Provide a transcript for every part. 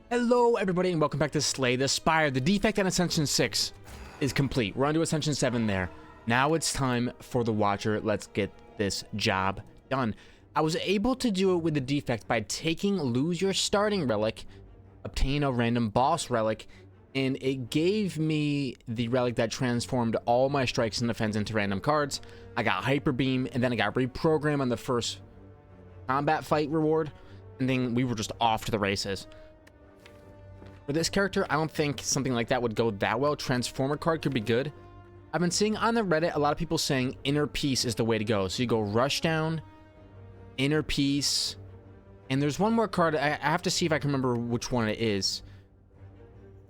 Hello everybody and welcome back to Slay the Spire. The defect on Ascension 6 is complete. We're on to Ascension 7 there. Now it's time for the Watcher. Let's get this job done. I was able to do it with the defect by taking Lose Your Starting Relic, obtain a random boss relic, and it gave me the relic that transformed all my strikes and defense into random cards. I got Hyper Beam, and then I got Reprogram on the first combat fight reward, and then we were just off to the races. For this character, I don't think something like that would go that well. Transformer card could be good. I've been seeing on the Reddit a lot of people saying Inner Peace is the way to go. So you go Rush Down, Inner Peace, and there's one more card. I have to see if I can remember which one it is.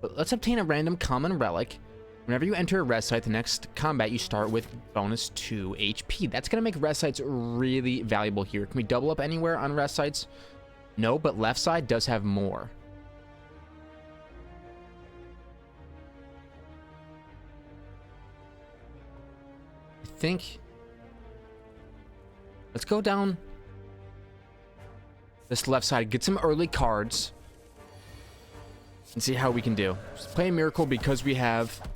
But let's obtain a random common relic. Whenever you enter a rest site, the next combat you start with bonus 2 HP. That's going to make rest sites really valuable here. Can we double up anywhere on rest sites? No, but left side does have more. Think let's go down this left side, get some early cards, and see how we can do. Just play a miracle because we have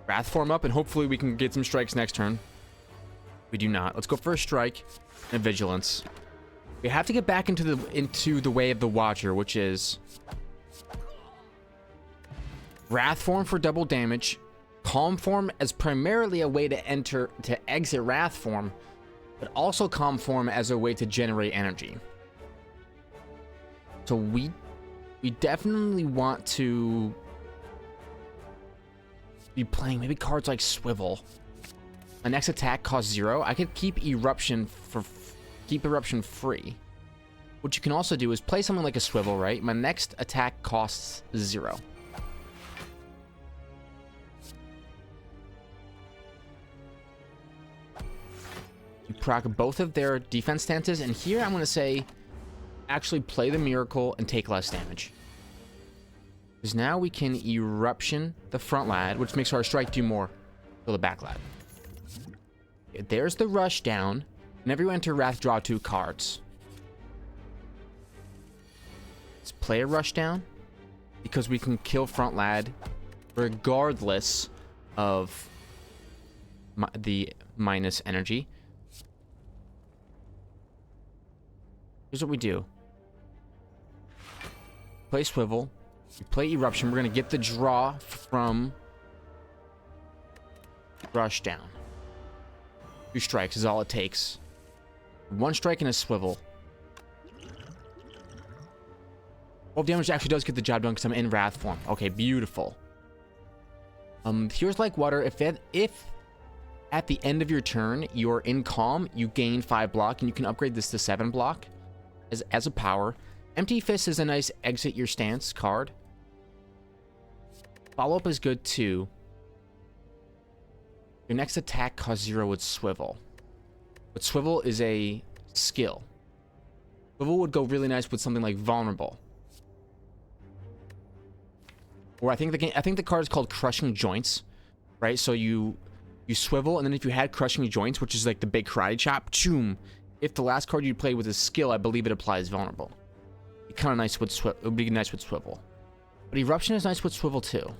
Wrath Form up, and hopefully we can get some strikes next turn. We do not. Let's go for a strike and vigilance. We have to get back into the way of the Watcher, which is Wrath Form for double damage. Calm Form as primarily a way to exit Wrath Form, but also Calm Form as a way to generate energy. So we definitely want to be playing maybe cards like Swivel. My next attack costs 0. I could keep Eruption free. What you can also do is play something like a Swivel, right? My next attack costs 0. Proc both of their defense stances, and here I'm going to say actually play the miracle and take less damage, because now we can Eruption the front lad, which makes our strike do more for the back lad. Okay, there's the Rush Down. Whenever you enter Wrath, draw 2 cards. Let's play a Rush Down because we can kill front lad regardless of the minus energy. Here's what we do. Play Swivel. We play Eruption. We're going to get the draw from Rush Down. 2 strikes is all it takes. 1 strike and a Swivel. 12 damage actually does get the job done because I'm in Wrath Form. Okay, beautiful. Here's like water. If at the end of your turn you're in Calm, you gain 5 block, and you can upgrade this to 7 block. As a power. Empty Fist is a nice exit your stance card. Follow up is good too. Your next attack costs 0 with Swivel. But Swivel is a skill. Swivel would go really nice with something like Vulnerable. Or I think the card is called Crushing Joints, right? So you swivel, and then if you had Crushing Joints, which is like the big karate chop, choom. If the last card you play with a skill, I believe it applies Vulnerable. It kind of nice with it would be nice with Swivel. But Eruption is nice with Swivel too.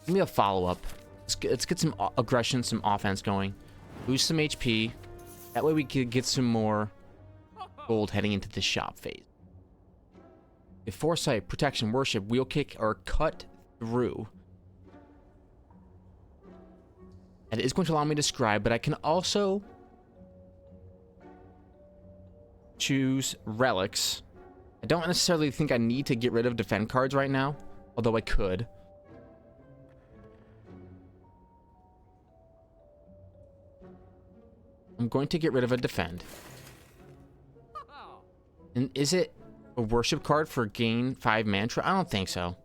Give me a follow-up. Let's get some aggression, some offense going. Lose some HP. That way we could get some more gold heading into the shop phase. If Foresight, Protection, Worship, Wheel Kick are cut through, it is going to allow me to scribe, but I can also choose relics. I don't necessarily think I need to get rid of defend cards right now, although I could. I'm going to get rid of a defend. And is it a worship card for gain 5 mantra? I don't think so.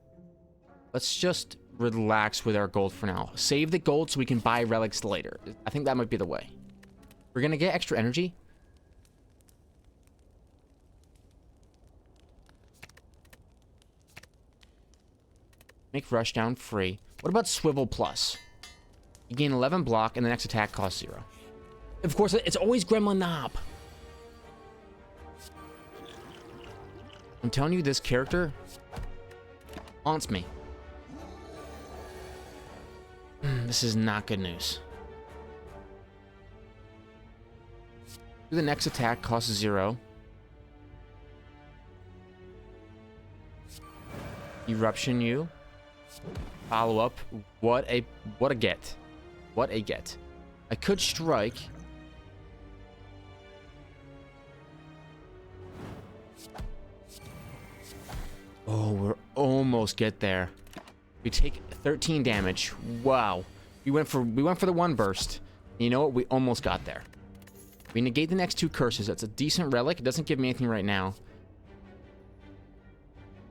Let's just relax with our gold for now. Save the gold so we can buy relics later. I think that might be the way. We're gonna get extra energy. Make Rush Down free. What about Swivel Plus? You gain 11 block and the next attack costs 0. Of course, it's always Gremlin Knob. I'm telling you, this character haunts me. This is not good news. The next attack costs 0. Eruption you. Follow up. What a get. What a get. I could strike. Oh, we're almost get there. We take 13 damage. Wow. We went for the one burst. And you know what? We almost got there. We negate the next 2 curses. That's a decent relic. It doesn't give me anything right now.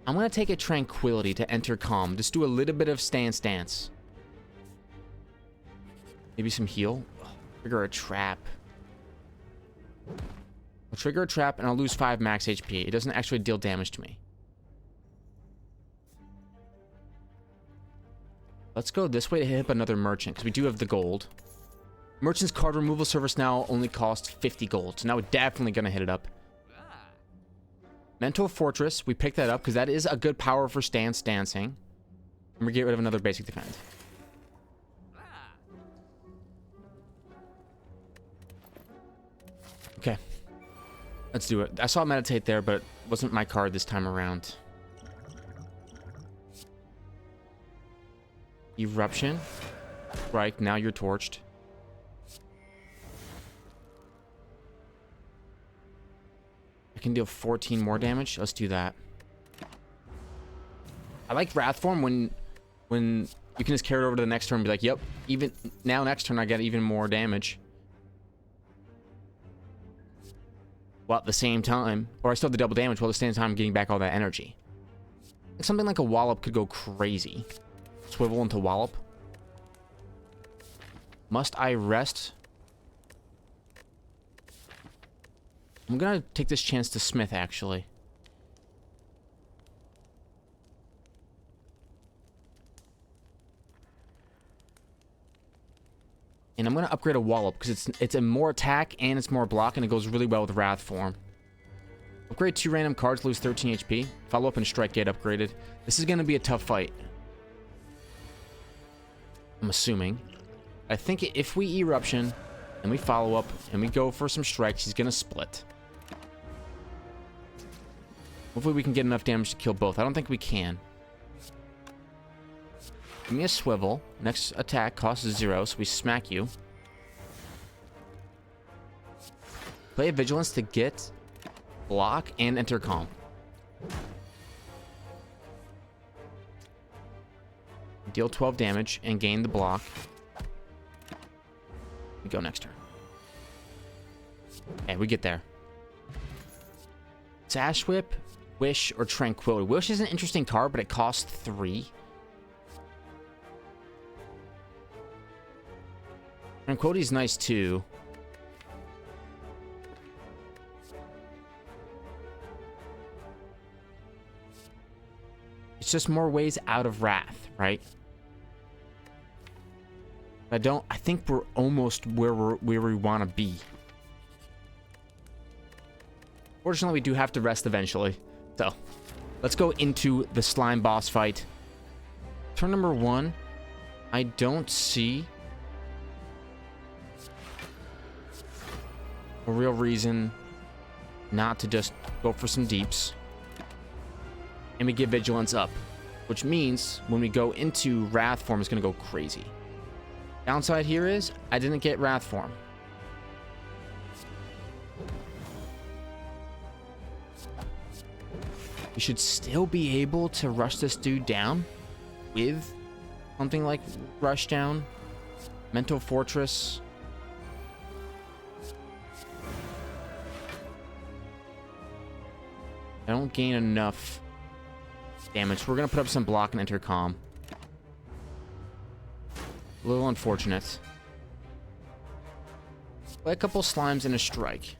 I'm going to take a Tranquility to enter Calm. Just do a little bit of stance. Maybe some heal. Trigger a trap. I'll trigger a trap and I'll lose 5 max HP. It doesn't actually deal damage to me. Let's go this way to hit up another merchant, because we do have the gold. Merchant's card removal service now only costs 50 gold, so now we're definitely going to hit it up. Mental Fortress, we picked that up, because that is a good power for dancing. And we get rid of another basic defense. Okay. Let's do it. I saw Meditate there, but it wasn't my card this time around. Eruption. Right, now you're torched. I can deal 14 more damage. Let's do that. I like Wrath Form when you can just carry it over to the next turn and be like, yep, even now next turn I get even more damage. While at the same time, or I still have the double damage while at the same time I'm getting back all that energy. Something like a Wallop could go crazy. Swivel into Wallop. Must I rest? I'm gonna take this chance to Smith, actually. And I'm gonna upgrade a Wallop because it's a more attack and it's more block and it goes really well with Wrath Form. Upgrade 2 random cards, lose 13 HP. Follow up and Strike get upgraded. This is gonna be a tough fight. I'm assuming. I think if we Eruption and we follow up and we go for some strikes, he's gonna split. Hopefully we can get enough damage to kill both. I don't think we can. Give me a Swivel. Next attack costs 0, so we smack you. Play a Vigilance to get block and enter Calm. Deal 12 damage and gain the block. We go next turn. Okay, we get there. Sash Whip, Wish, or Tranquility. Wish is an interesting card, but it costs 3. Tranquility is nice too. It's just more ways out of Wrath, right? I think we're almost where we want to be. Fortunately, we do have to rest eventually. So, let's go into the slime boss fight. Turn number 1. I don't see a real reason not to just go for some deeps. And we get Vigilance up, which means when we go into Wrath Form, it's going to go crazy. Downside here is I didn't get Wrath Form. We should still be able to rush this dude down with something like Rush Down, Mental Fortress. I don't gain enough damage. We're going to put up some block and enter Calm. A little unfortunate. Play a couple slimes and a strike.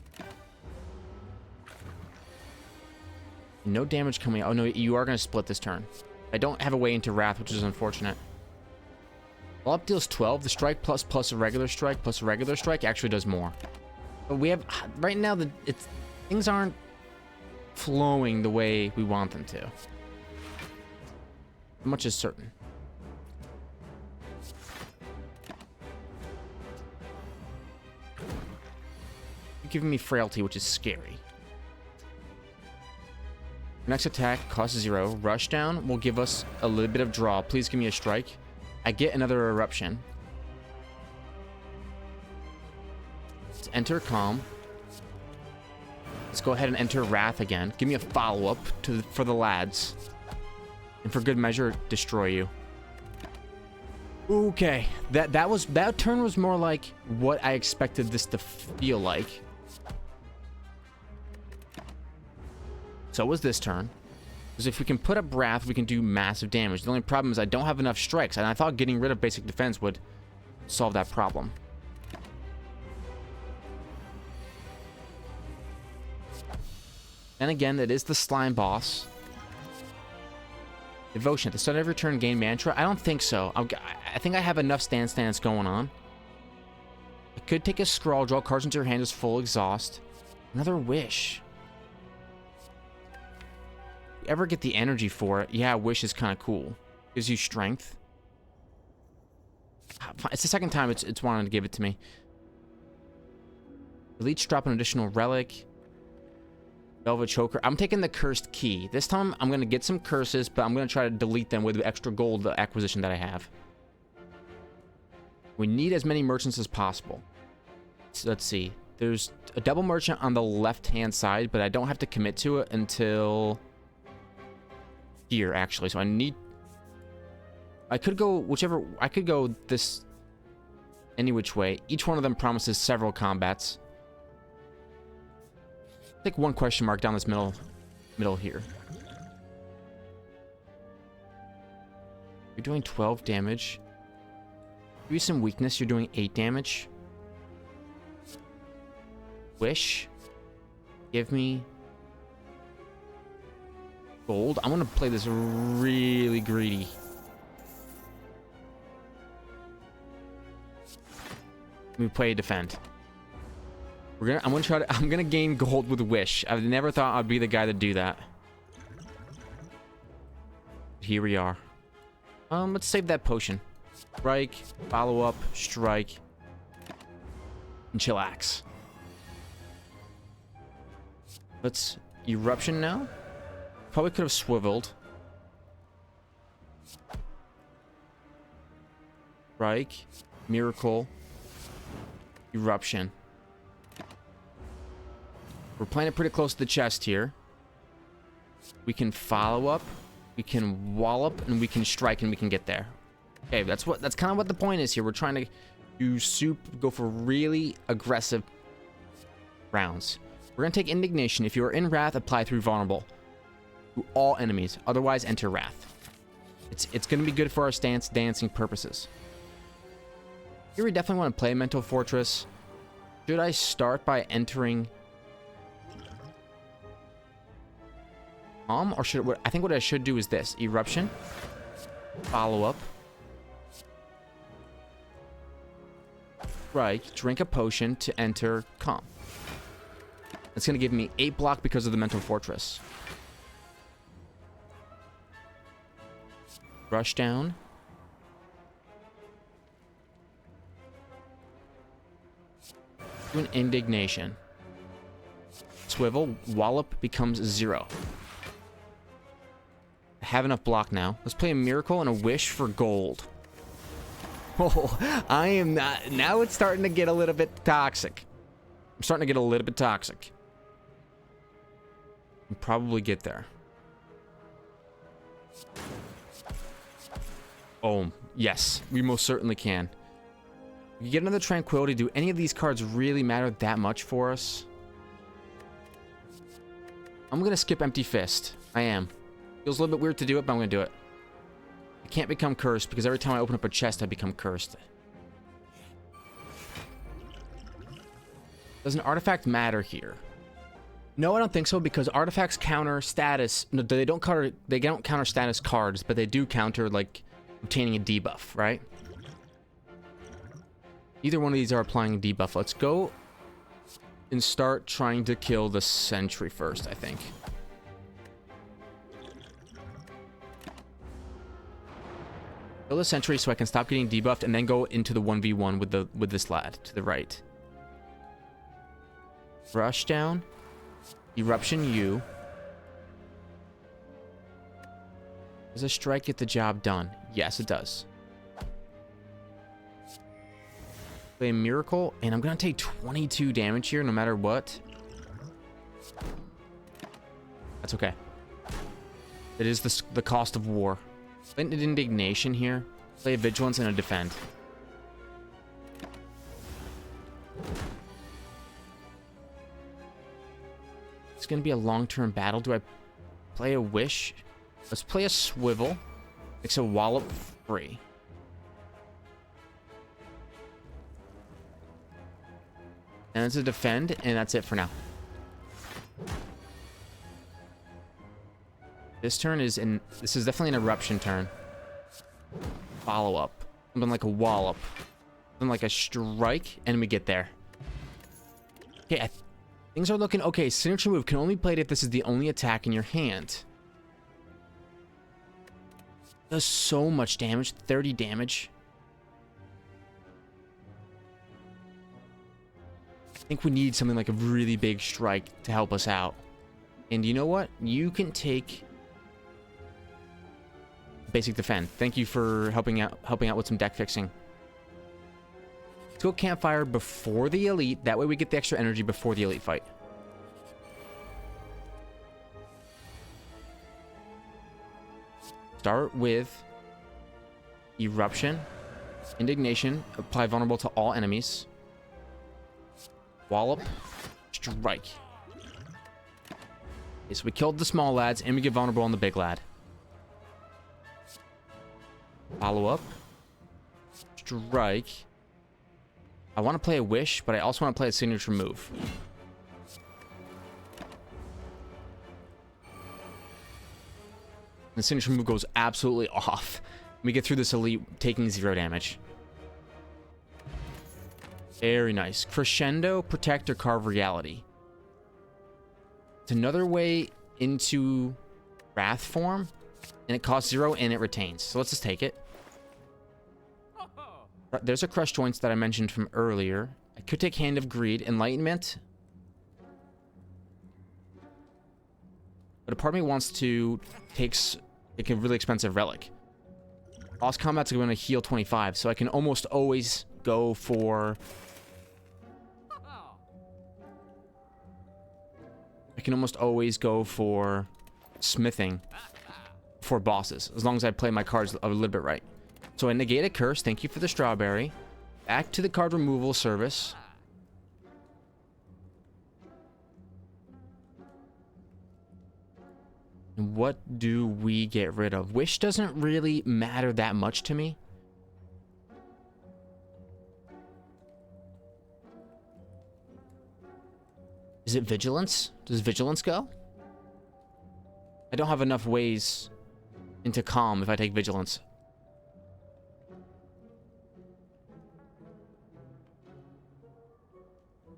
No damage coming. Oh no, you are going to split this turn. I don't have a way into Wrath, which is unfortunate. Up deals 12. The strike plus a regular strike plus a regular strike actually does more. But we have right now things aren't flowing the way we want them to. Much is certain. You're giving me frailty, which is scary. Next attack costs 0. Rush down will give us a little bit of draw. Please give me a strike. I get another eruption. Let's enter calm. Let's go ahead and enter wrath again. Give me a follow-up for the lads. And for good measure, destroy you. Okay, that turn was more like what I expected this to feel like. So was this turn. Because if we can put up wrath, we can do massive damage. The only problem is I don't have enough strikes, and I thought getting rid of basic defense would solve that problem. And again, it is the slime boss. Devotion. At the start of every turn, gain mantra? I don't think so. I think I have enough stance going on. I could take a scroll, draw cards into your hand as full exhaust. Another wish. If you ever get the energy for it, yeah, wish is kind of cool. Gives you strength. It's the second time it's wanting to give it to me. Elite drop an additional relic. Velvet Choker. I'm taking the Cursed Key. This time, I'm going to get some curses, but I'm going to try to delete them with the extra gold acquisition that I have. We need as many merchants as possible. So let's see. There's a double merchant on the left-hand side, but I don't have to commit to it until here, actually. So I need... I could go whichever... I could go this... any which way. Each one of them promises several combats. Take one question mark down this middle here. You're doing 12 damage. Give you some weakness. You're doing 8 damage. Wish. Give me gold. I'm gonna play this really greedy. Let me play defend. I'm gonna gain gold with wish. I've never thought I'd be the guy to do that. Here we are. Let's save that potion. Strike, follow up, strike, and chillax. Let's eruption now. Probably could have swiveled. Strike, miracle, eruption. We're playing it pretty close to the chest here. We can follow up, we can wallop, and we can strike, and we can get there. Okay, that's kind of what the point is here. We're trying to go for really aggressive rounds. We're gonna take indignation. If you are in wrath, apply through vulnerable to all enemies. Otherwise, enter wrath. It's gonna be good for our stance dancing purposes. Here we definitely want to play Mental Fortress. Should I start by entering or should I think what I should do is this: eruption, follow up, strike, drink a potion to enter calm. It's gonna give me 8 block because of the Mental Fortress. Rush down. Do an indignation. Swivel, wallop becomes 0. I have enough block now. Let's play a miracle and a wish for gold. Oh, I am not... Now it's starting to get a little bit toxic. I'm starting to get a little bit toxic. We'll probably get there. Oh, yes. We most certainly can. We get another Tranquility. Do any of these cards really matter that much for us? I'm going to skip Empty Fist. I am. Feels a little bit weird to do it, but I'm going to do it. I can't become cursed because every time I open up a chest, I become cursed. Does an artifact matter here? No, I don't think so, because artifacts counter status. No, they don't counter status cards, but they do counter, like, obtaining a debuff, right? Either one of these are applying a debuff. Let's go and start trying to kill the sentry first, I think. Kill the sentry so I can stop getting debuffed and then go into the 1v1 with this lad to the right. Rush down. Eruption U. Does a strike get the job done? Yes, it does. Play a miracle, and I'm gonna take 22 damage here no matter what. That's okay. It is the cost of war. Play an indignation here. Play a vigilance and a defend. It's gonna be a long-term battle. Do I play a wish? Let's play a swivel. Makes a wallop free. And it's a defend, and that's it for now. This turn is this is definitely an eruption turn. Follow up. Something like a wallop. Something like a strike, and we get there. Okay, things are looking okay. Signature move can only be played if this is the only attack in your hand. Does so much damage, 30 damage. I think we need something like a really big strike to help us out. And you know what? You can take basic defend. Thank you for helping out with some deck fixing. Let's go campfire before the elite. That way we get the extra energy before the elite fight. Start with eruption, indignation, apply vulnerable to all enemies. Wallop, strike. Okay, so we killed the small lads and we get vulnerable on the big lad. Follow up. Strike. I want to play a wish, but I also want to play a signature move. The signature move goes absolutely off. We get through this elite taking 0 damage. Very nice. Crescendo, protect, or carve reality. It's another way into wrath form, and it costs 0 and it retains. So let's just take it. There's a crush joints that I mentioned from earlier. I could take Hand of Greed, Enlightenment. But a part of me wants to take a really expensive relic. Boss combat's going to heal 25, so I can almost always go for... smithing for bosses, as long as I play my cards a little bit right. So I negate a curse. Thank you for the strawberry. Back to the card removal service. And what do we get rid of? Wish doesn't really matter that much to me. Is it Vigilance? Does Vigilance go? I don't have enough ways into Calm if I take Vigilance.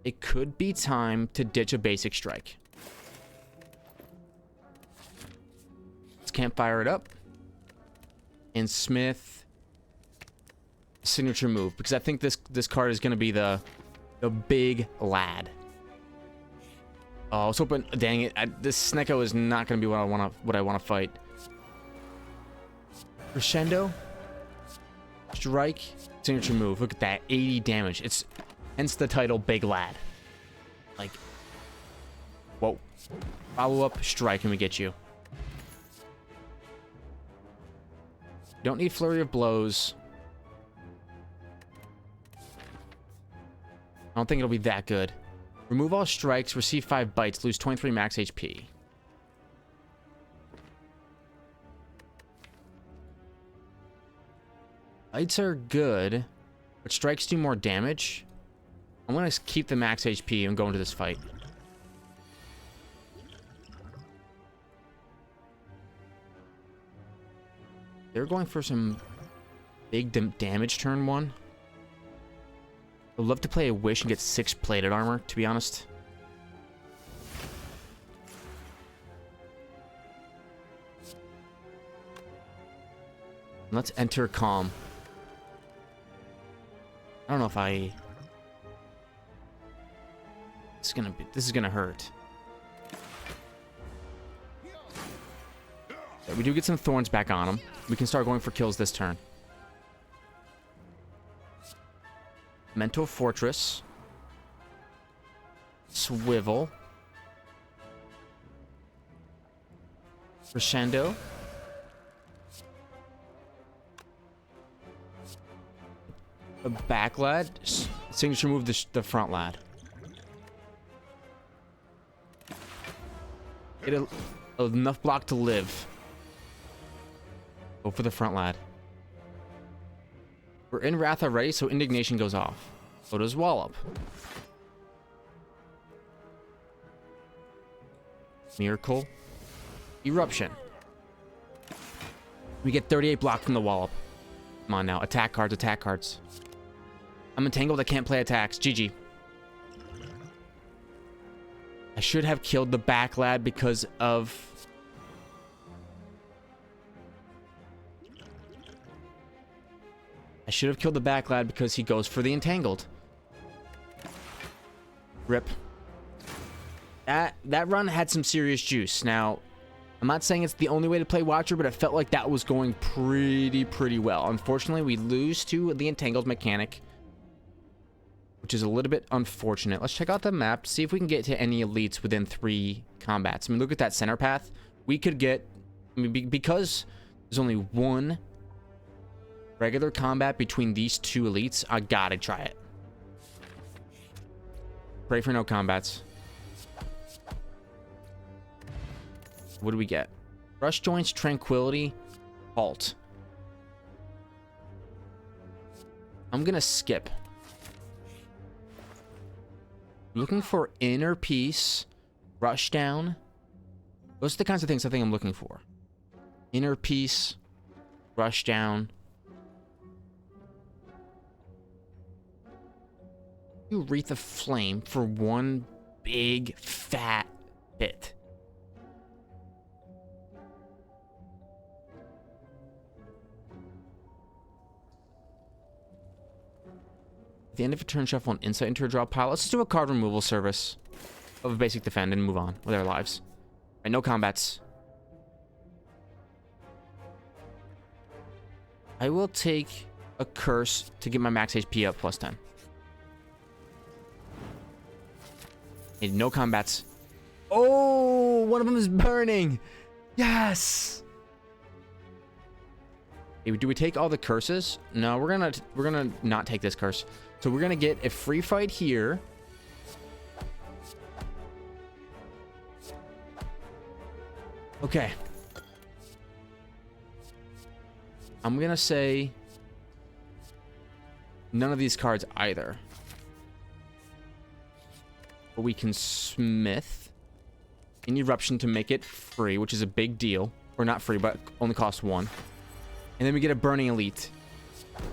It could be time to ditch a basic strike. Let's campfire it up. And Smith signature move, because I think this card is going to be the big lad. Oh, I was hoping. Dang it! This Snecko is not going to be what I want to fight. Crescendo, strike, signature move. Look at that, 80 damage. It's hence the title, Big Lad. Like, whoa! Follow up, strike, and we get you. Don't need flurry of blows. I don't think it'll be that good. Remove all strikes, receive 5 bites, lose 23 max HP. Bites are good, but strikes do more damage. I'm going to keep the max HP and go into this fight. They're going for some big damage turn 1. I'd love to play a wish and get 6 plated armor, to be honest. Let's enter calm. I don't know if I... This is gonna hurt. We do get some thorns back on him. We can start going for kills this turn. Mental Fortress. Swivel. Crescendo. A back lad. Signature move the front lad. Get enough block to live. Go for the front lad. We're in Wrath already, so Indignation goes off. So does Wallop. Miracle. Eruption. We get 38 block from the Wallop. Come on now. Attack cards, attack cards. I'm entangled. I can't play attacks. GG. I should have killed the back lad because of... I should have killed the back lad because he goes for the entangled. Rip. That run had some serious juice. Now, I'm not saying it's the only way to play Watcher, but it felt like that was going pretty well. Unfortunately, we lose to the entangled mechanic, which is a little bit unfortunate. Let's check out the map, see if we can get to any elites within 3 combats. I mean, look at that center path. We could get... I mean, because there's only 1 regular combat between these 2 elites, I gotta try it. Pray for no combats. What do we get? Rush Joints, Tranquility, Halt. I'm gonna skip. Looking for Inner Peace, Rush Down. Those are the kinds of things I think I'm looking for. Inner Peace, Rush Down. You Wreath of Flame for 1 big fat hit. At the end of a turn, shuffle an insight into a draw pile. Let's just do a card removal service of a basic defend and move on with our lives. All right, no combats. I will take a curse to get my max HP up plus 10. And no combats. Oh, one of them is burning. Yes. Hey, do we take all the curses? No, we're gonna not take this curse. So we're gonna get a free fight here. Okay. I'm gonna say none of these cards either. But we can smith an eruption to make it free, which is a big deal. Or not free, but only costs 1. And then we get a burning elite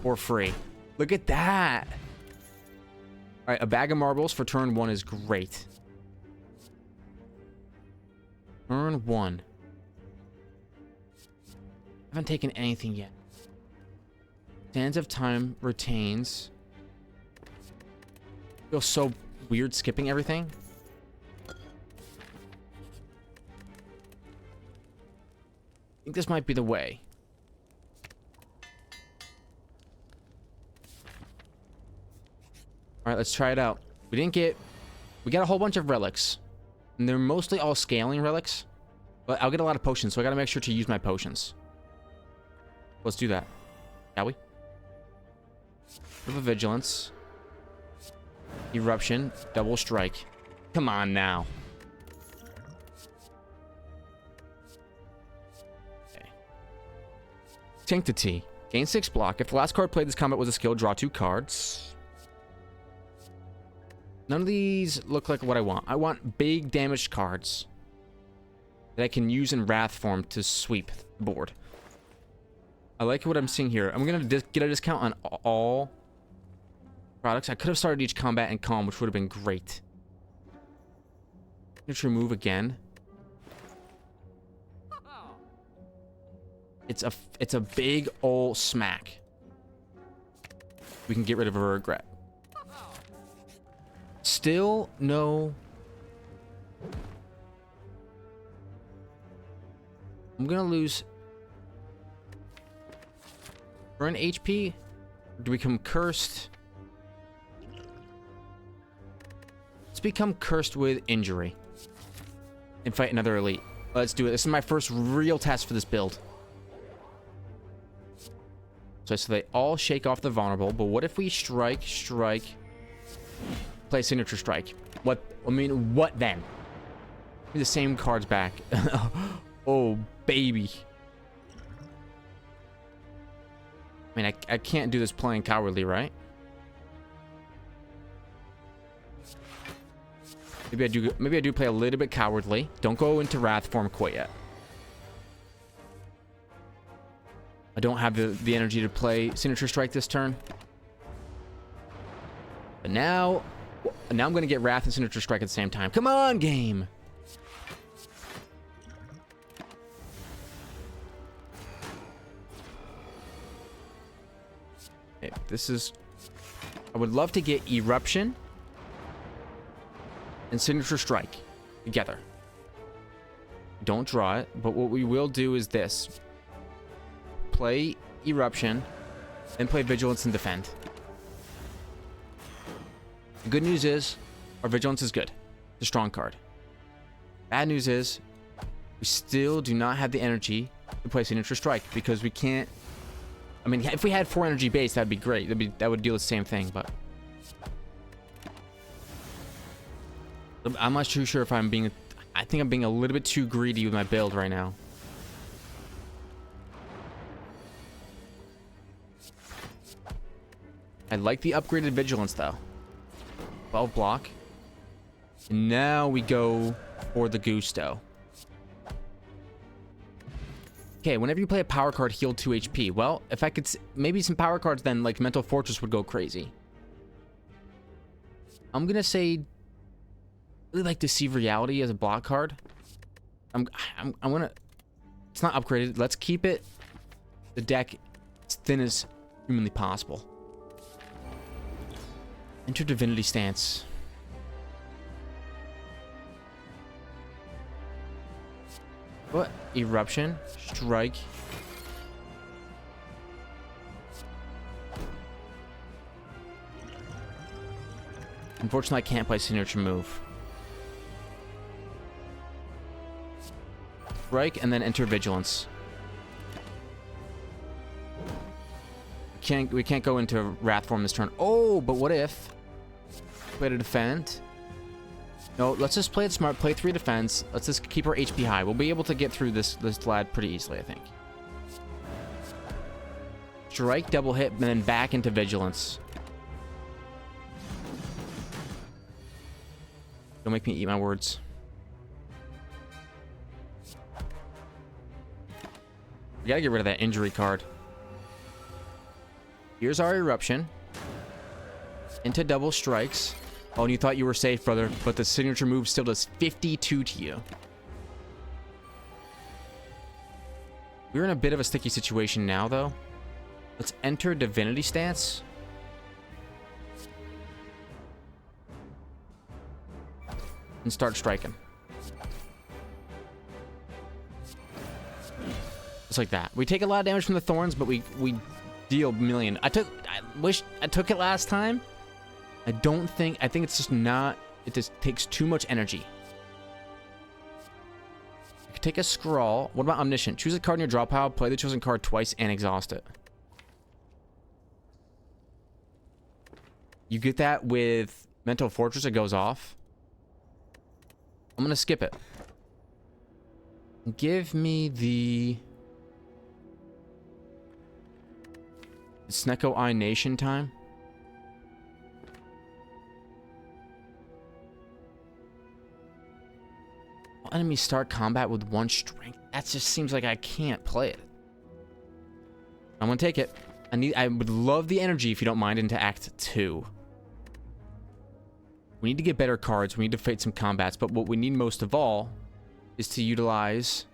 for free. Look at that. All right, a bag of marbles for turn 1 is great. Turn 1. Haven't taken anything yet. Sands of Time retains. Feels so weird skipping everything. I think this might be the way. All right, let's try it out. We got a whole bunch of relics, and they're mostly all scaling relics, but I'll get a lot of potions, so I gotta make sure to use my potions. Let's do that, shall we? River Vigilance. Eruption. Double Strike. Come on now. Okay. Sanctity. Gain 6 block. If the last card played this combat was a skill, draw 2 cards. None of these look like what I want. I want big damaged cards that I can use in Wrath form to sweep the board. I like what I'm seeing here. I'm going to get a discount on all products. I could have started each combat in calm, which would have been great. Let's remove again. It's a big ol' smack. We can get rid of a regret. Still no. I'm gonna lose. We're in HP. Do we become cursed? Let's become cursed with injury and fight another elite. Let's do it. This is my first real test for this build. So they all shake off the vulnerable, but what if we strike, play signature strike? What? I mean, what then? The same cards back. Oh, baby. I mean, I can't do this playing cowardly, right? Maybe I do play a little bit cowardly. Don't go into wrath form quite yet. I don't have the energy to play signature strike this turn. But now I'm going to get wrath and signature strike at the same time. Come on, game. Okay, this is... I would love to get eruption and signature strike together. Don't draw it, but what we will do is this. Play eruption, then play vigilance and defend. The good news is our vigilance is good. It's a strong card. Bad news is we still do not have the energy to play signature strike because we can't. I mean, if we had 4 energy base, that'd be great. That would do the same thing, but I'm not too sure if I'm being. I think I'm being a little bit too greedy with my build right now. I like the upgraded vigilance though. 12 block. And now we go for the gusto. Okay, whenever you play a power card, heal 2 HP. Well, if I could... maybe some power cards then, like Mental Fortress, would go crazy. I'm gonna say... I really like Deceive Reality as a block card. I'm gonna... It's not upgraded. Let's keep it... the deck as thin as humanly possible. Enter Divinity Stance. What? Eruption. Strike. Unfortunately, I can't play signature move. Strike and then enter Vigilance. We can't go into Wrath form this turn. Oh, but what if... play to defend? No, let's just play it smart. Play 3 defense. Let's just keep our HP high. We'll be able to get through this lad pretty easily, I think. Strike, double hit, and then back into Vigilance. Don't make me eat my words. We gotta get rid of that injury card. Here's our eruption. Into double strikes. Oh, and you thought you were safe, brother, but the signature move still does 52 to you. We're in a bit of a sticky situation now, though. Let's enter Divinity Stance. And start striking. Just like that. We take a lot of damage from the thorns, but we deal a million. I wish I took it last time. I think it's just not, it just takes too much energy. I could take a scroll. What about Omniscient? Choose a card in your draw pile, play the chosen card twice, and exhaust it. You get that with Mental Fortress, it goes off. I'm gonna skip it. Give me the Snecko Eye Nation time. Enemies start combat with 1 strength. That just seems like I can't play it. I'm gonna take it. I would love the energy, if you don't mind, into Act 2. We need to get better cards. We need to fight some combats. But what we need most of all is to utilize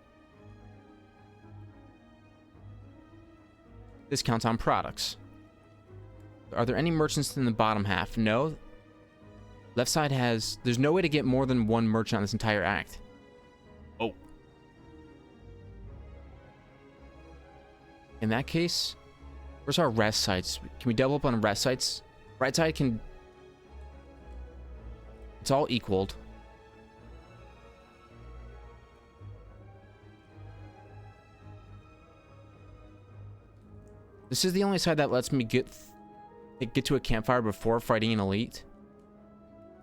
discounts on products. Are there any merchants in the bottom half? No. Left side has... There's no way to get more than one merchant on this entire act. Oh. In that case, where's our rest sites? Can we double up on rest sites? Right side can... It's all equaled. This is the only side that lets me get to a campfire before fighting an elite.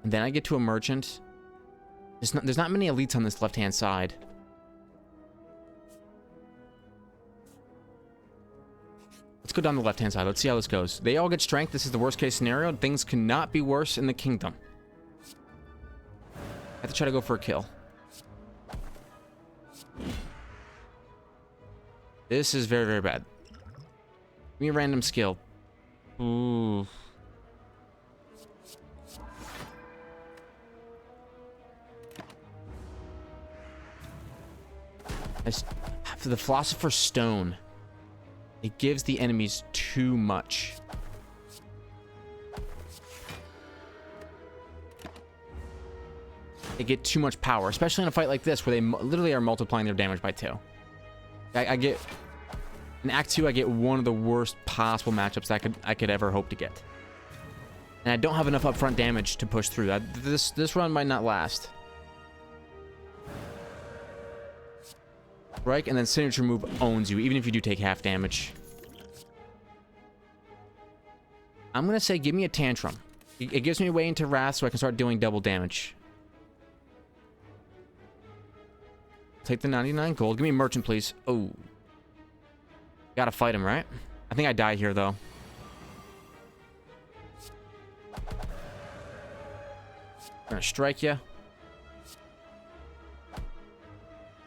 And then I get to a merchant. There's not many elites on this left-hand side. Let's go down the left-hand side. Let's see how this goes. They all get strength. This is the worst-case scenario. Things cannot be worse in the kingdom. I have to try to go for a kill. This is very, very bad. Give me a random skill. Ooh. For the Philosopher's Stone, it gives the enemies too much. They get too much power, especially in a fight like this, where they literally are multiplying their damage by 2. I get... In Act 2, I get one of the worst possible matchups that I could ever hope to get. And I don't have enough upfront damage to push through. This run might not last. Right? And then signature move owns you, even if you do take half damage. I'm going to say give me a tantrum. It gives me a way into Wrath so I can start doing double damage. Take the 99 gold. Give me a merchant, please. Oh. Gotta fight him, right? I think I die here, though. Gonna strike you.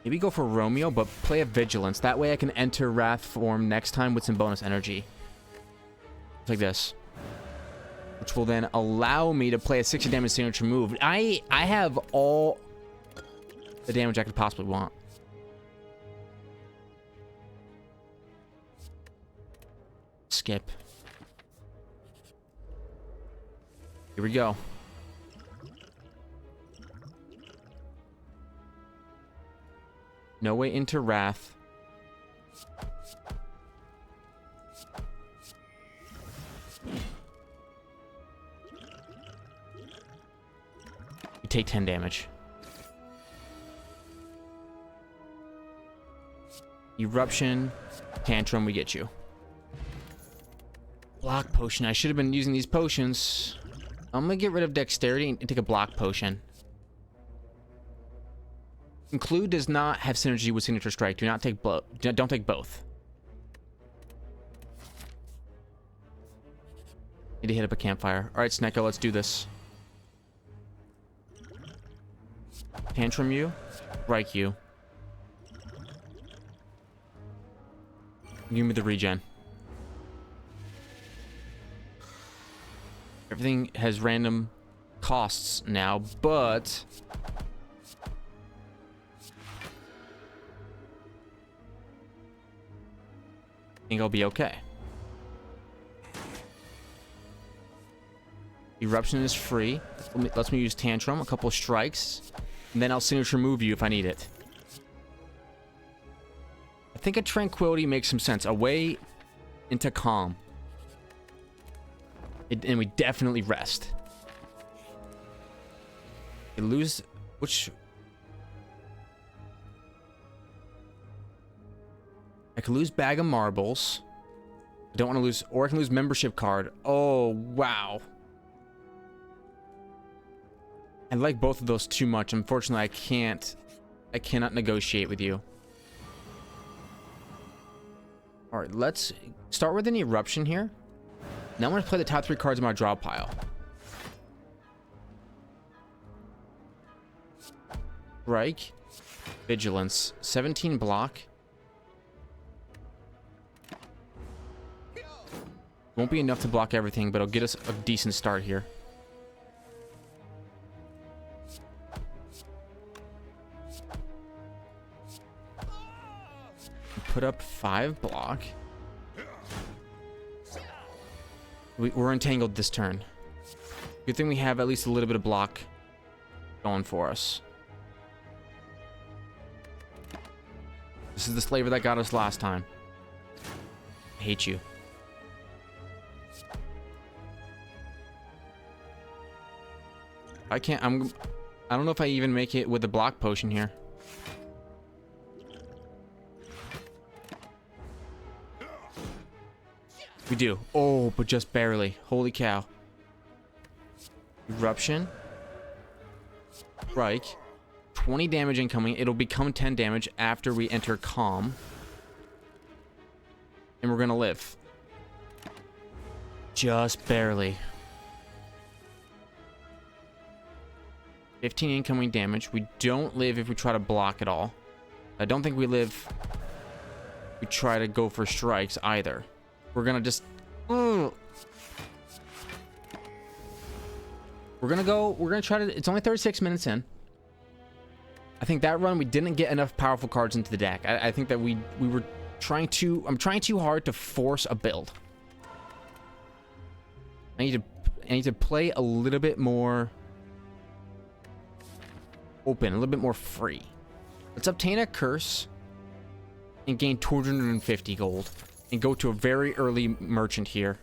Maybe go for Romeo, but play a Vigilance. That way I can enter Wrath form next time with some bonus energy. Like this. Which will then allow me to play a 60 damage signature move. I have all the damage I could possibly want. Skip. Here we go. No way into Wrath. You take 10 damage. Eruption. Tantrum, we get you. Block potion. I should have been using these potions. I'm gonna get rid of dexterity and take a block potion. Include does not have synergy with signature strike. Do not take don't take both. Need to hit up a campfire. All right, Snecko, let's do this. Tantrum you, strike you. Give me the regen. Everything has random costs now, but I think I'll be okay. Eruption is free. Lets me use Tantrum, a couple of strikes, and then I'll signature move you if I need it. I think a Tranquility makes some sense. Away into Calm. And we definitely rest. We lose... Which... I could lose Bag of Marbles. I don't want to lose... Or I can lose Membership Card. Oh, wow. I like both of those too much. Unfortunately, I can't... I cannot negotiate with you. Alright, let's start with an Eruption here. Now I'm going to play the top 3 cards in my draw pile. Strike. Vigilance. 17 block. Won't be enough to block everything, but it'll get us a decent start here. Put up 5 block. We're entangled this turn. Good thing we have at least a little bit of block going for us. This is the slaver that got us last time. I hate you. I don't know if I even make it with the block potion here. We do. Oh, but just barely. Holy cow. Eruption. Strike. 20 damage incoming. It'll become 10 damage after we enter calm. And we're gonna live. Just barely. 15 incoming damage. We don't live if we try to block at all. I don't think we live if we try to go for strikes either. We're gonna just... We're gonna try to... It's only 36 minutes in. I think that run we didn't get enough powerful cards into the deck. I think that we were trying to... I'm trying too hard to force a build. I need to play a little bit more open, a little bit more free. Let's obtain a curse and gain 250 gold and go to a very early merchant here.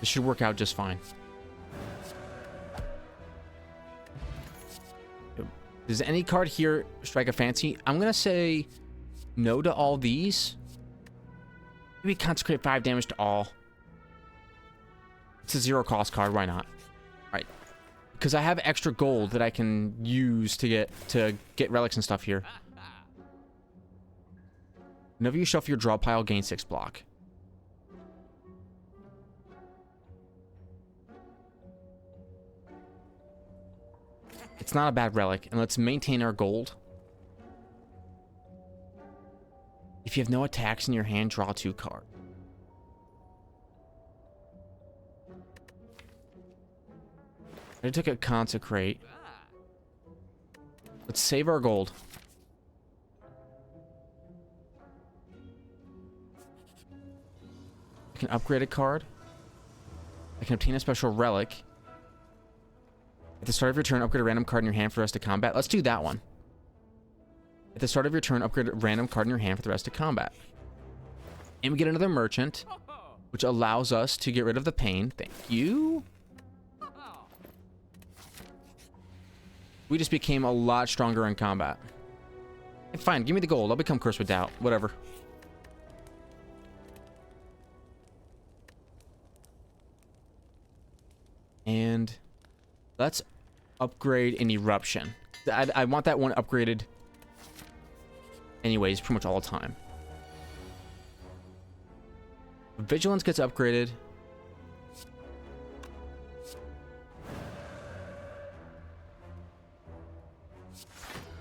This should work out just fine. Does any card here strike a fancy? I'm gonna say no to all these. Maybe consecrate 5 damage to all. It's a 0 cost card, why not? Alright. Because I have extra gold that I can use to get relics and stuff here. Whenever you shuffle your draw pile, gain 6 block. It's not a bad relic, and let's maintain our gold. If you have no attacks in your hand, draw 2 cards. I took a consecrate. Let's save our gold. I can upgrade a card. I can obtain a special relic. At the start of your turn, upgrade a random card in your hand for the rest of combat. Let's do that one. At the start of your turn, upgrade a random card in your hand for the rest of combat. And we get another merchant, which allows us to get rid of the pain. Thank you. We just became a lot stronger in combat. Fine, give me the gold. I'll become Cursed with Doubt. Whatever. And let's upgrade an Eruption. I want that one upgraded anyways, pretty much all the time. Vigilance gets upgraded.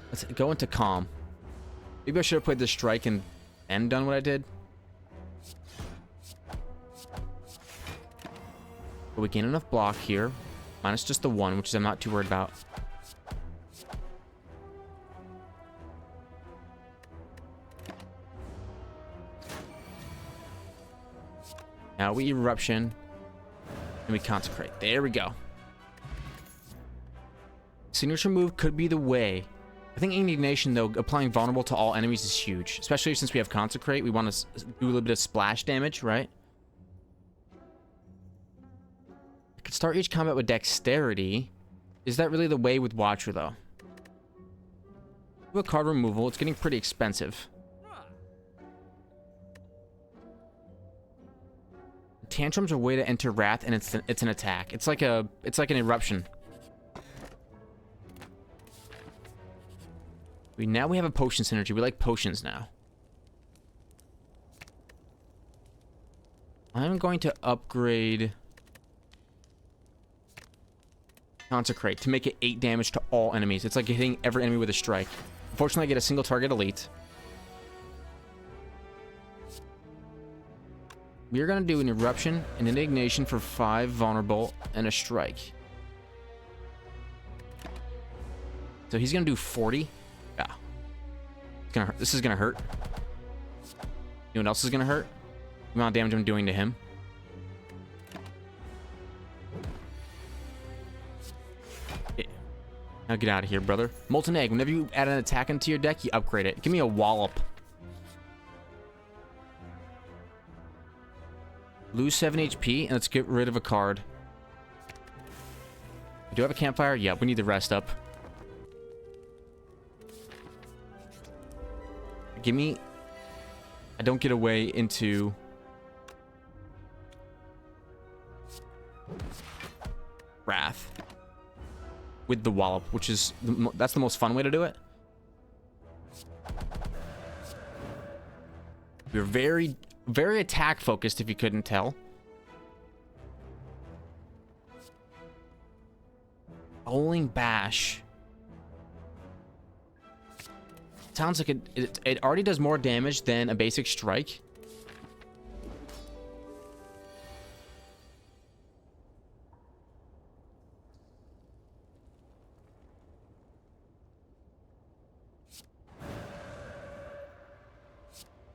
Let's go into Calm. Maybe I should have played the Strike and done what I did. But we gain enough block here. Minus just the 1, which I'm not too worried about. Now we Eruption. And we Consecrate. There we go. Signature move could be the way. I think Indignation, though, applying Vulnerable to all enemies is huge. Especially since we have Consecrate. We want to do a little bit of splash damage, right? I could start each combat with Dexterity. Is that really the way with Watcher, though? Do a card removal. It's getting pretty expensive. Tantrum's a way to enter Wrath, and it's an attack. It's like an Eruption. Now we have a potion synergy. We like potions now. I'm going to upgrade Consecrate to make it 8 damage to all enemies. It's like hitting every enemy with a strike. Unfortunately, I get a single target elite. We are going to do an Eruption, an Indignation for 5 vulnerable, and a strike. So he's gonna do 40. Yeah. It's gonna hurt. This is gonna hurt. You know what else is gonna hurt? The amount of damage I'm doing to him. Now get out of here, brother. Molten Egg. Whenever you add an attack into your deck, you upgrade it. Give me a wallop. Lose 7 HP, and let's get rid of a card. Do I have a campfire? Yeah, we need to rest up. Give me... I don't get away into... Wrath. With the wallop, which is... That's the most fun way to do it. We're very attack focused, if you couldn't tell. Bowling Bash. Sounds like it already does more damage than a basic strike.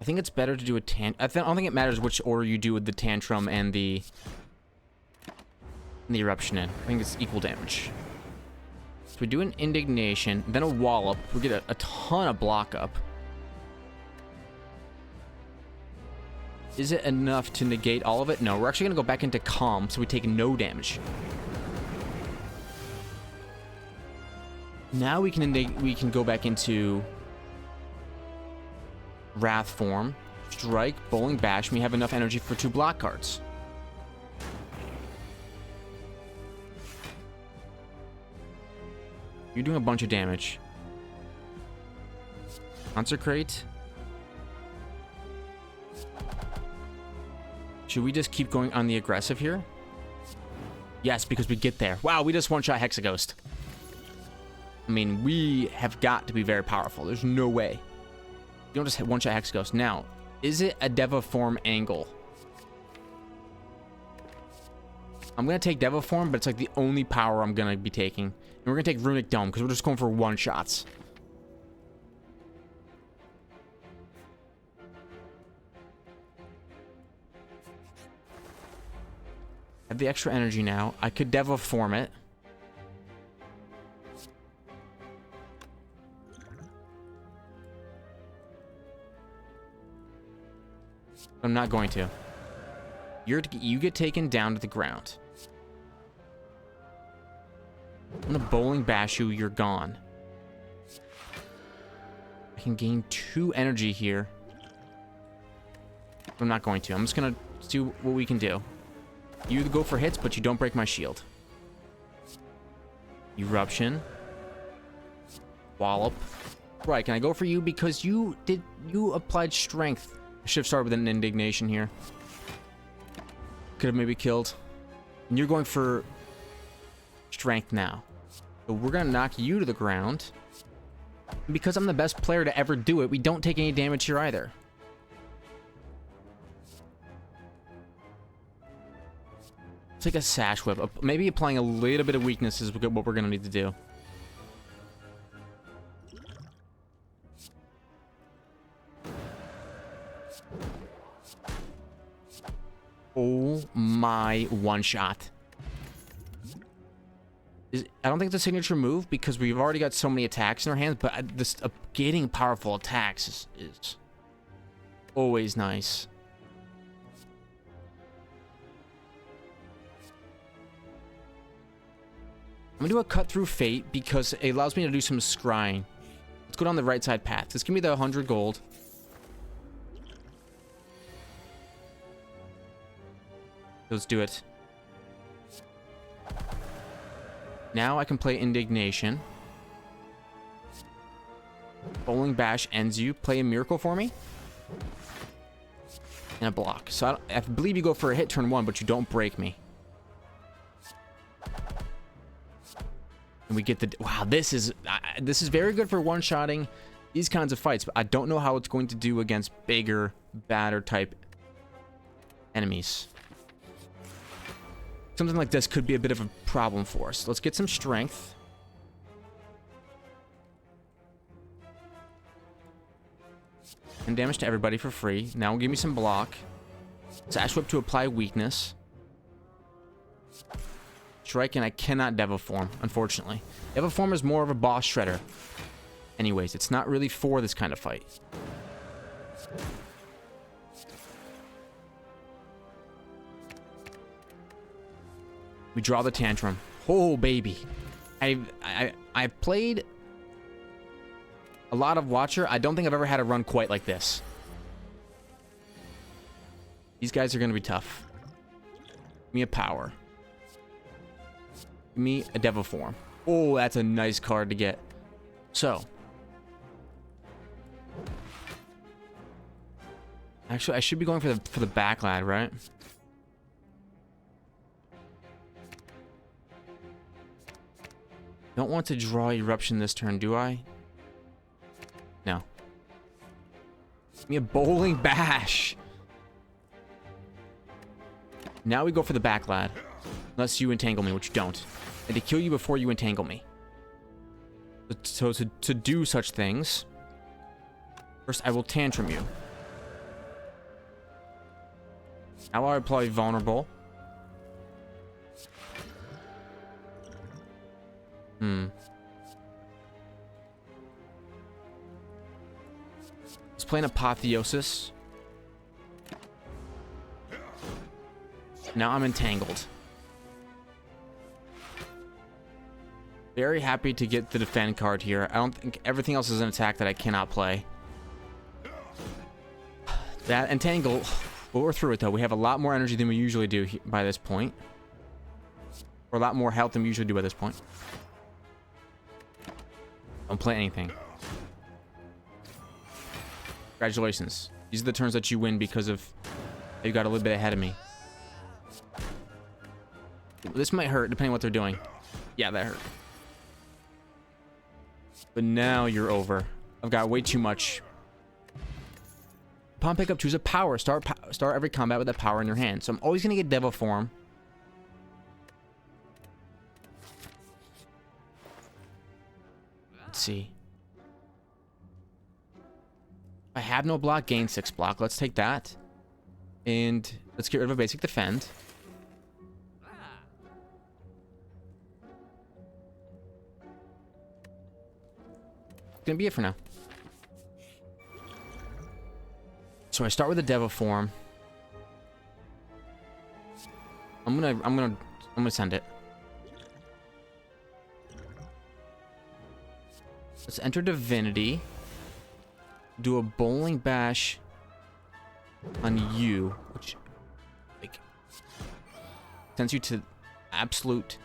I think it's better to do a I don't think it matters which order you do with the tantrum and the eruption in. I think it's equal damage. So we do an indignation, then a wallop. We get a ton of block up. Is it enough to negate all of it? No, we're actually gonna go back into calm, so we take no damage. Now we can go back into Wrath form, strike, bowling bash, and we have enough energy for 2 block cards. You're doing a bunch of damage. Consecrate. Should we just keep going on the aggressive here? Yes, because we get there. Wow, we just one-shot Hexaghost. I mean, we have got to be very powerful. There's no way. You don't just hit one-shot Hexaghost. Now, is it a Devaform angle? I'm going to take Devaform, but it's like the only power I'm going to be taking. And we're going to take Runic Dome, because we're just going for one-shots. I have the extra energy now. I could Devaform it. I'm not going to. You get taken down to the ground. I'm gonna bowling bash you. You're gone. I can gain 2 energy here. I'm not going to. I'm just gonna do what we can do. You go for hits, but you don't break my shield. Eruption. Wallop. Right, can I go for you because you applied strength? I should have started with an indignation here. Could have maybe killed. And you're going for strength now. So we're going to knock you to the ground. And because I'm the best player to ever do it, we don't take any damage here either. It's like a Sash Whip. Maybe applying a little bit of weakness is what we're going to need to do. Oh my one-shot. I don't think it's a signature move because we've already got so many attacks in our hands, but this getting powerful attacks is always nice. I'm gonna do a cut through fate because it allows me to do some scrying. Let's go down the right side path. Just give me the 100 gold. Let's do it. Now I can play Indignation. Bowling Bash ends you. Play a Miracle for me. And a block. So I believe you go for a hit turn 1, but you don't break me. And we get the... Wow, this is very good for one-shotting these kinds of fights, but I don't know how it's going to do against bigger, badder type enemies. Something like this could be a bit of a problem for us. Let's get some strength. And damage to everybody for free. Now give me some block. Sash Whip to apply weakness. Strike, and I cannot Deviform, unfortunately. Deviform is more of a boss shredder. Anyways, it's not really for this kind of fight. We draw the Tantrum. Oh, baby. I played a lot of Watcher. I don't think I've ever had a run quite like this. These guys are going to be tough. Give me a power. Give me a Deviform. Oh, that's a nice card to get. So. Actually, I should be going for the backlad, right? Don't want to draw Eruption this turn, do I? No. Give me a Bowling Bash. Now we go for the backlad. Unless you entangle me, which you don't. And to kill you before you entangle me. So to do such things, first I will Tantrum you. Now I'll apply Vulnerable. Let's play an Apotheosis. Now I'm entangled. Very happy to get the defend card here. I don't think everything else is an attack that I cannot play. That entangle, well, we're through it though. We have a lot more energy than we usually do by this point. Or a lot more health than we usually do by this point. Don't play anything. Congratulations. These are the turns that you win because of you got a little bit ahead of me. This might hurt depending on what they're doing. Yeah, that hurt. But now you're over. I've got way too much. Pawn pickup, choose a power. Start every combat with that power in your hand. So I'm always going to get Deviform. Let's see. I have no block, gain 6 block. Let's take that. And let's get rid of a basic defend. Gonna be it for now. So I start with a Deviform. I'm gonna send it. Let's enter Divinity. Do a Bowling Bash on you, which like sends you to absolute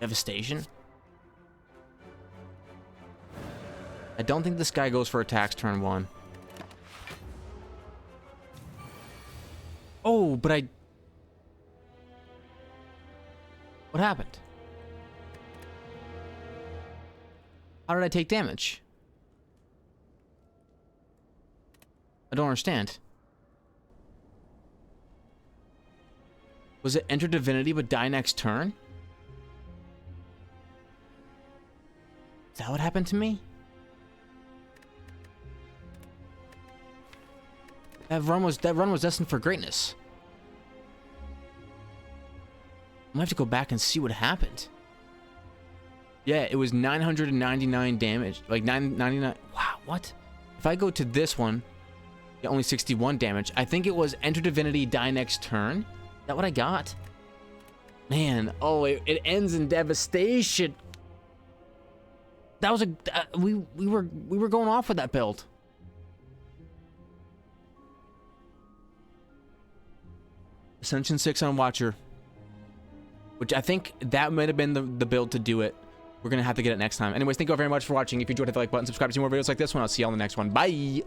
devastation. I don't think this guy goes for attacks turn 1. Oh, but what happened? How did I take damage? I don't understand. Was it enter Divinity but die next turn? Is that what happened to me? That run was destined for greatness. I'm gonna have to go back and see what happened. Yeah, it was 999 damage. Like 999. Wow, what? If I go to this one, yeah, only 61 damage. I think it was enter Divinity, die next turn. Is that what I got? Man, oh, it ends in devastation. That was we were going off with that build. Ascension 6 on Watcher, which I think that might have been the build to do it. We're gonna have to get it next time. Anyways, thank you all very much for watching. If you enjoyed, hit the like button, subscribe to see more videos like this one. I'll see you all in the next one. Bye.